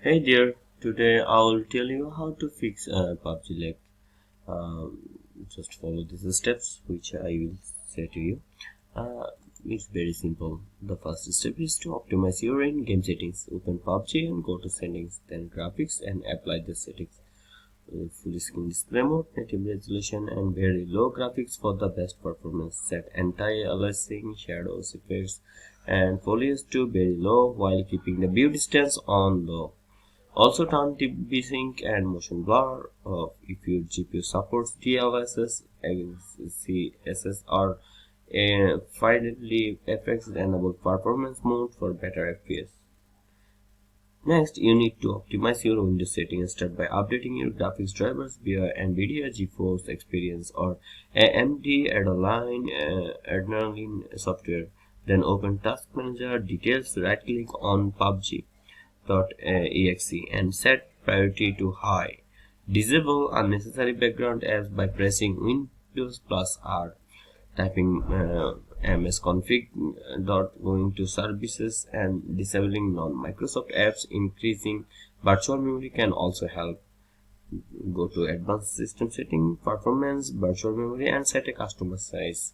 Hey there, today I'll tell you how to fix Pubg lag. Um, just follow these steps which I will say to you. Uh, it's very simple. The first step is to optimize your in-game settings. Open Pubg and go to settings, then graphics and apply the settings. Full screen display mode, native resolution and very low graphics for the best performance. Set anti-aliasing, shadows, effects and foliage to very low while keeping the view distance on low. Also turn sync and motion blur if your GPU supports DLSS, CSS or finally effects enable performance mode for better FPS. Next, you need to optimize your Windows settings. Start by updating your graphics drivers via NVIDIA GeForce Experience or AMD Adrenaline software. Then open Task Manager details, right click on Pubg .exe and set priority to high. Disable unnecessary background apps by pressing Windows plus R. Typing msconfig going to services and disabling non-Microsoft apps. Increasing virtual memory can also help. Go to advanced system setting, performance, virtual memory and set a customer size.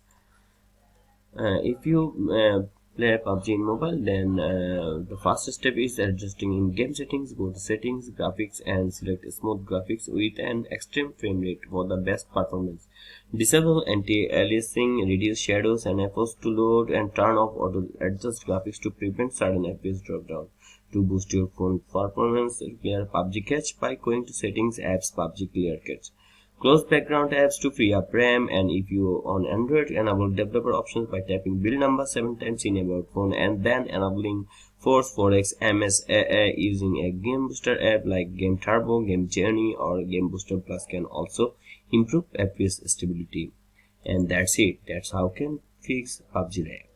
If you play Pubg in mobile, then the first step is adjusting in-game settings. Go to settings, graphics and select smooth graphics with an extreme frame rate for the best performance. Disable anti-aliasing, reduce shadows and efforts to load and turn off auto adjust graphics to prevent sudden FPS drop down. To boost your phone performance, clear Pubg cache by going to settings, apps, Pubg clear cache. Close background apps to free up RAM, and if you on Android, enable developer options by tapping build number 7 times in about phone and then enabling Force 4x MSAA using a game booster app like Game Turbo, Game Journey or Game Booster Plus can also improve FPS stability. And that's it. That's how can fix Pubg lag.